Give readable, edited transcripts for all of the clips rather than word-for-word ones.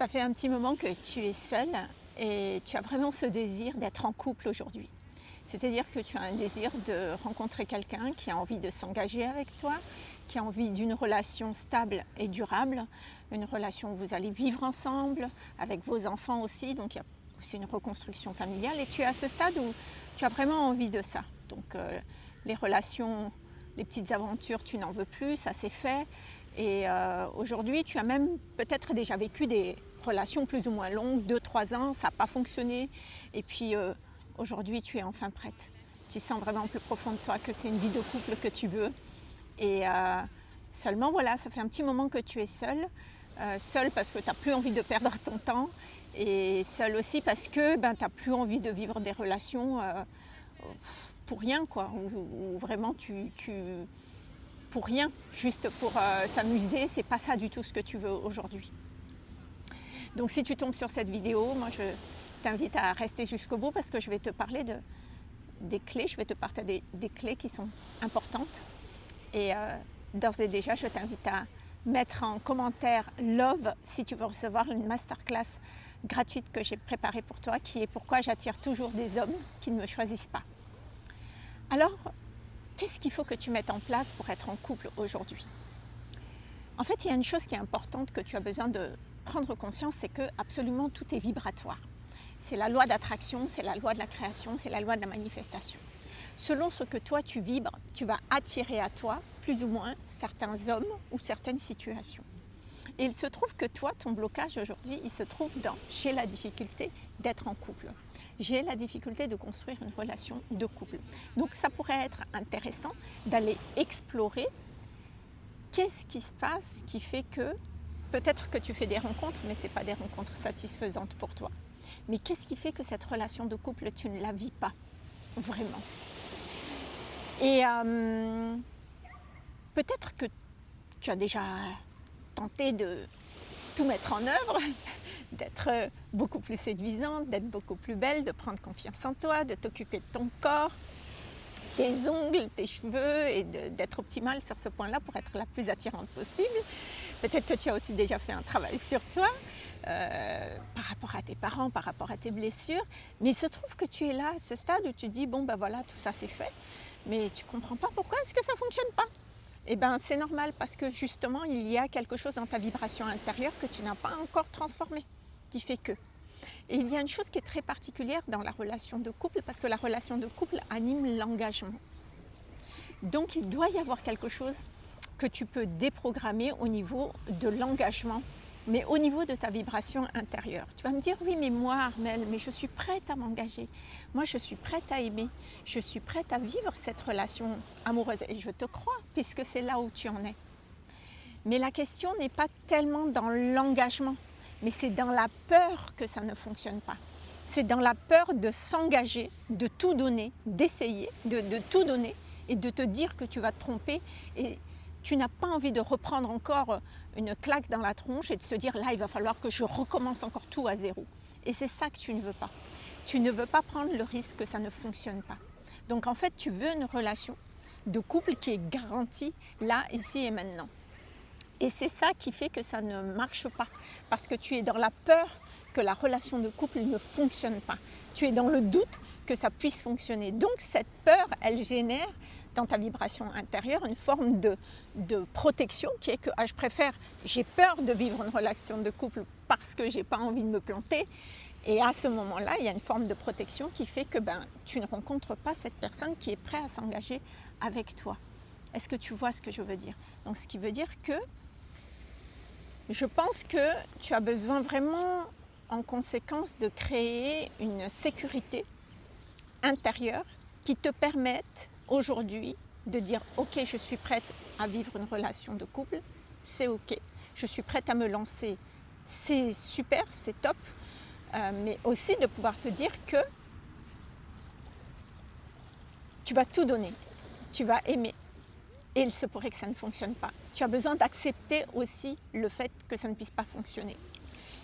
Ça fait un petit moment que tu es seule et tu as vraiment ce désir d'être en couple aujourd'hui. C'est-à-dire que tu as un désir de rencontrer quelqu'un qui a envie de s'engager avec toi, qui a envie d'une relation stable et durable, une relation où vous allez vivre ensemble, avec vos enfants aussi, donc il y a aussi une reconstruction familiale et tu es à ce stade où tu as vraiment envie de ça. Donc les relations, les petites aventures, tu n'en veux plus, ça c'est fait. Et aujourd'hui, tu as même peut-être déjà vécu des relations plus ou moins longues, 2-3 ans, ça n'a pas fonctionné. Et puis aujourd'hui, tu es enfin prête. Tu sens vraiment plus profond de toi que c'est une vie de couple que tu veux. Et seulement, voilà, ça fait un petit moment que tu es seule. Seule parce que tu n'as plus envie de perdre ton temps. Et seule aussi parce que tu n'as plus envie de vivre des relations pour rien, quoi. Où vraiment pour rien, juste pour s'amuser, c'est pas ça du tout ce que tu veux aujourd'hui. Donc si tu tombes sur cette vidéo, moi je t'invite à rester jusqu'au bout parce que je vais te parler des clés, je vais te partager des clés qui sont importantes. Et d'ores et déjà, je t'invite à mettre en commentaire love si tu veux recevoir une masterclass gratuite que j'ai préparée pour toi, qui est pourquoi j'attire toujours des hommes qui ne me choisissent pas. Alors, qu'est-ce qu'il faut que tu mettes en place pour être en couple aujourd'hui? En fait, il y a une chose qui est importante que tu as besoin de prendre conscience, c'est que absolument tout est vibratoire. C'est la loi d'attraction, c'est la loi de la création, c'est la loi de la manifestation. Selon ce que toi tu vibres, tu vas attirer à toi plus ou moins certains hommes ou certaines situations. Et il se trouve que toi, ton blocage aujourd'hui, il se trouve dans « j'ai la difficulté d'être en couple ». J'ai la difficulté de construire une relation de couple. Donc ça pourrait être intéressant d'aller explorer qu'est-ce qui se passe qui fait que peut-être que tu fais des rencontres, mais ce n'est pas des rencontres satisfaisantes pour toi. Mais qu'est-ce qui fait que cette relation de couple, tu ne la vis pas vraiment? Et peut-être que tu as déjà tenté de tout mettre en œuvre, d'être beaucoup plus séduisante, d'être beaucoup plus belle, de prendre confiance en toi, de t'occuper de ton corps, tes ongles, tes cheveux et d'être optimale sur ce point-là pour être la plus attirante possible. Peut-être que tu as aussi déjà fait un travail sur toi par rapport à tes parents, par rapport à tes blessures. Mais il se trouve que tu es là à ce stade où tu dis, bon ben voilà, tout ça c'est fait. Mais tu ne comprends pas pourquoi est-ce que ça ne fonctionne pas. Eh bien c'est normal parce que justement il y a quelque chose dans ta vibration intérieure que tu n'as pas encore transformé, qui fait que. Et il y a une chose qui est très particulière dans la relation de couple parce que la relation de couple anime l'engagement. Donc il doit y avoir quelque chose que tu peux déprogrammer au niveau de l'engagement, mais au niveau de ta vibration intérieure. Tu vas me dire, oui, mais moi, Armelle, mais je suis prête à m'engager. Moi, je suis prête à aimer. Je suis prête à vivre cette relation amoureuse. Et je te crois, puisque c'est là où tu en es. Mais la question n'est pas tellement dans l'engagement, mais c'est dans la peur que ça ne fonctionne pas. C'est dans la peur de s'engager, de tout donner, d'essayer, de tout donner et de te dire que tu vas te tromper et tu n'as pas envie de reprendre encore une claque dans la tronche et de se dire là il va falloir que je recommence encore tout à zéro. Et c'est ça que tu ne veux pas. Tu ne veux pas prendre le risque que ça ne fonctionne pas. Donc en fait tu veux une relation de couple qui est garantie là, ici et maintenant. Et c'est ça qui fait que ça ne marche pas. Parce que tu es dans la peur que la relation de couple ne fonctionne pas. Tu es dans le doute que ça puisse fonctionner. Donc cette peur, elle génère dans ta vibration intérieure une forme de protection qui est que j'ai peur de vivre une relation de couple parce que j'ai pas envie de me planter. Et à ce moment-là, il y a une forme de protection qui fait que tu ne rencontres pas cette personne qui est prête à s'engager avec toi. Est-ce que tu vois ce que je veux dire? Donc ce qui veut dire que je pense que tu as besoin vraiment en conséquence de créer une sécurité intérieure qui te permette aujourd'hui de dire ok, je suis prête à vivre une relation de couple, c'est ok, je suis prête à me lancer, c'est super, c'est top, mais aussi de pouvoir te dire que tu vas tout donner, tu vas aimer et il se pourrait que ça ne fonctionne pas. Tu as besoin d'accepter aussi le fait que ça ne puisse pas fonctionner.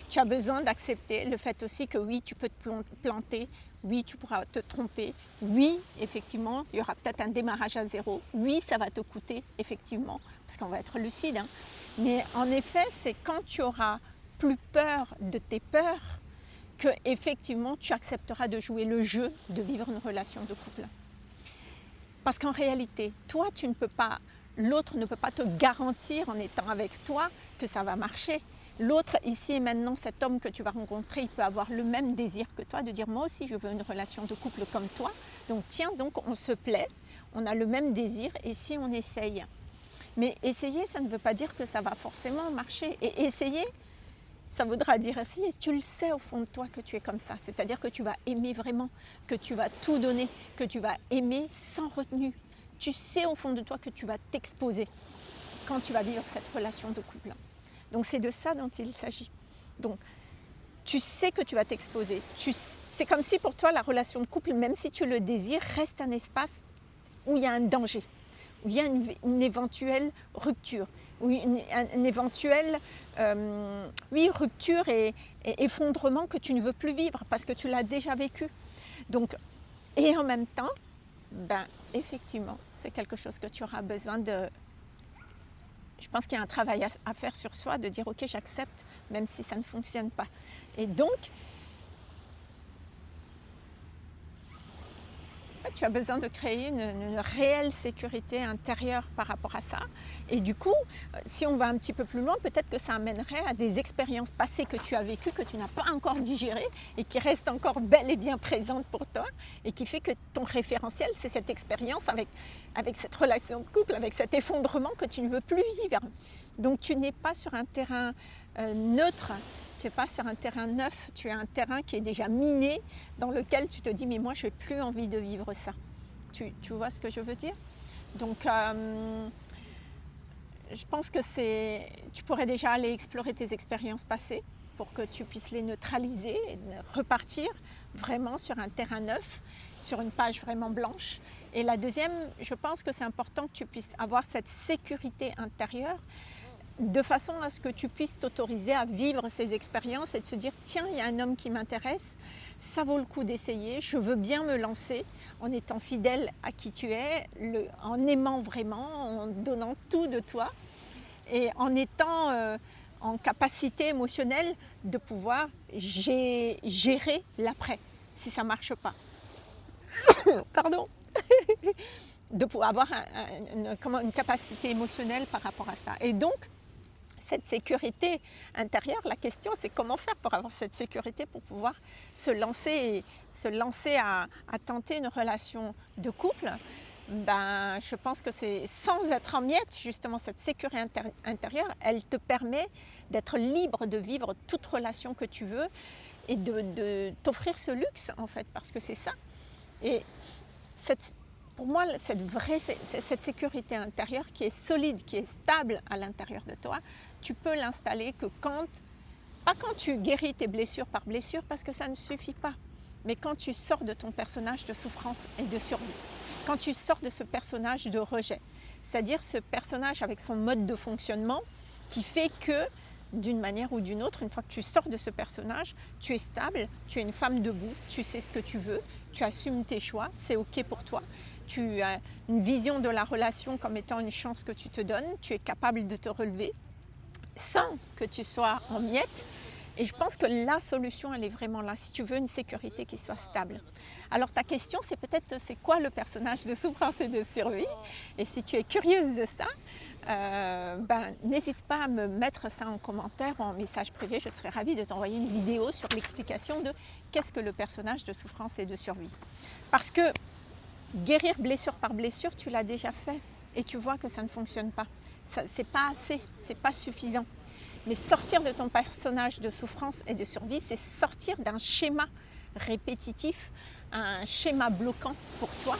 Tu as besoin d'accepter le fait aussi que oui, tu peux te planter, oui, tu pourras te tromper, oui, effectivement, il y aura peut-être un démarrage à zéro, oui, ça va te coûter, effectivement, parce qu'on va être lucide, hein. Mais en effet, c'est quand tu auras plus peur de tes peurs que effectivement tu accepteras de jouer le jeu de vivre une relation de couple. Parce qu'en réalité, toi, tu ne peux pas, l'autre ne peut pas te garantir en étant avec toi que ça va marcher. L'autre, ici et maintenant, cet homme que tu vas rencontrer, il peut avoir le même désir que toi, de dire moi aussi je veux une relation de couple comme toi. Donc tiens, donc on se plaît, on a le même désir et si on essaye. Mais essayer, ça ne veut pas dire que ça va forcément marcher. Et essayer, ça voudra dire aussi, et tu le sais au fond de toi que tu es comme ça. C'est-à-dire que tu vas aimer vraiment, que tu vas tout donner, que tu vas aimer sans retenue. Tu sais au fond de toi que tu vas t'exposer quand tu vas vivre cette relation de couple. Donc c'est de ça dont il s'agit. Donc tu sais que tu vas t'exposer. C'est comme si pour toi la relation de couple, même si tu le désires, reste un espace où il y a un danger, où il y a une éventuelle rupture, où une éventuelle rupture et effondrement que tu ne veux plus vivre parce que tu l'as déjà vécu. Donc, et en même temps, effectivement, c'est quelque chose que tu auras besoin de... Je pense qu'il y a un travail à faire sur soi, de dire ok, j'accepte, même si ça ne fonctionne pas. Et donc, tu as besoin de créer une réelle sécurité intérieure par rapport à ça. Et du coup, si on va un petit peu plus loin, peut-être que ça amènerait à des expériences passées que tu as vécues, que tu n'as pas encore digérées et qui restent encore bel et bien présentes pour toi et qui fait que ton référentiel, c'est cette expérience avec cette relation de couple, avec cet effondrement que tu ne veux plus vivre. Donc tu n'es pas sur un terrain neutre. Tu n'es pas sur un terrain neuf, tu es un terrain qui est déjà miné, dans lequel tu te dis mais moi je n'ai plus envie de vivre ça. Tu vois ce que je veux dire? Donc je pense que tu pourrais déjà aller explorer tes expériences passées pour que tu puisses les neutraliser et repartir vraiment sur un terrain neuf, sur une page vraiment blanche. Et la deuxième, je pense que c'est important que tu puisses avoir cette sécurité intérieure de façon à ce que tu puisses t'autoriser à vivre ces expériences et de se dire tiens, il y a un homme qui m'intéresse, ça vaut le coup d'essayer, je veux bien me lancer en étant fidèle à qui tu es, en aimant vraiment, en donnant tout de toi et en étant en capacité émotionnelle de pouvoir gérer l'après si ça ne marche pas. Pardon. De pouvoir avoir une capacité émotionnelle par rapport à ça. Et donc, cette sécurité intérieure, la question c'est comment faire pour avoir cette sécurité, pour pouvoir se lancer à tenter une relation de couple. Je pense que c'est sans être en miettes, justement cette sécurité intérieure, elle te permet d'être libre de vivre toute relation que tu veux et de t'offrir ce luxe en fait, parce que c'est ça. Et pour moi, cette sécurité intérieure qui est solide, qui est stable à l'intérieur de toi, tu peux l'installer que pas quand tu guéris tes blessures par blessure, parce que ça ne suffit pas, mais quand tu sors de ton personnage de souffrance et de survie, quand tu sors de ce personnage de rejet, c'est-à-dire ce personnage avec son mode de fonctionnement qui fait que, d'une manière ou d'une autre, une fois que tu sors de ce personnage, tu es stable, tu es une femme debout, tu sais ce que tu veux, tu assumes tes choix, c'est ok pour toi. Tu as une vision de la relation comme étant une chance que tu te donnes, tu es capable de te relever sans que tu sois en miettes. Et je pense que la solution, elle est vraiment là, si tu veux une sécurité qui soit stable. Alors ta question, c'est peut-être, c'est quoi le personnage de souffrance et de survie? Et si tu es curieuse de ça, n'hésite pas à me mettre ça en commentaire ou en message privé. Je serais ravie de t'envoyer une vidéo sur l'explication de qu'est-ce que le personnage de souffrance et de survie. Parce que guérir blessure par blessure, tu l'as déjà fait et tu vois que ça ne fonctionne pas. C'est pas assez, c'est pas suffisant. Mais sortir de ton personnage de souffrance et de survie, c'est sortir d'un schéma répétitif, un schéma bloquant pour toi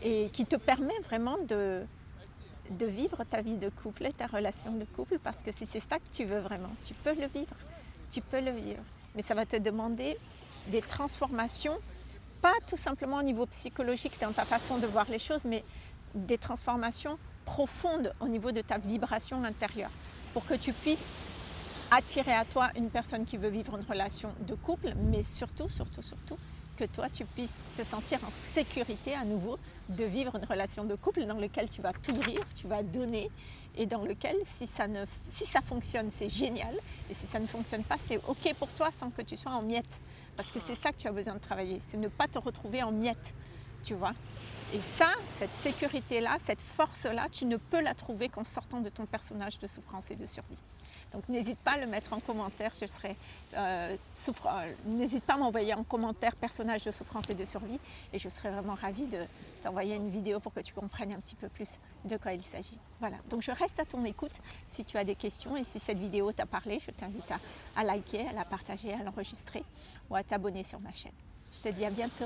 et qui te permet vraiment de vivre ta vie de couple et ta relation de couple, parce que si c'est ça que tu veux vraiment, tu peux le vivre. Tu peux le vivre. Mais ça va te demander des transformations, pas tout simplement au niveau psychologique dans ta façon de voir les choses, mais des transformations profondes au niveau de ta vibration intérieure, pour que tu puisses attirer à toi une personne qui veut vivre une relation de couple, mais surtout, que toi, tu puisses te sentir en sécurité à nouveau de vivre une relation de couple dans laquelle tu vas t'ouvrir, tu vas donner et dans lequel, si ça fonctionne, c'est génial. Et si ça ne fonctionne pas, c'est OK pour toi sans que tu sois en miettes. Parce que c'est ça que tu as besoin de travailler, c'est ne pas te retrouver en miettes, tu vois. Et ça, cette sécurité-là, cette force-là, tu ne peux la trouver qu'en sortant de ton personnage de souffrance et de survie. Donc n'hésite pas à le mettre en commentaire, n'hésite pas à m'envoyer en commentaire personnage de souffrance et de survie et je serai vraiment ravie de t'envoyer une vidéo pour que tu comprennes un petit peu plus de quoi il s'agit. Voilà, donc je reste à ton écoute si tu as des questions et si cette vidéo t'a parlé, je t'invite à liker, à la partager, à l'enregistrer ou à t'abonner sur ma chaîne. Je te dis à bientôt.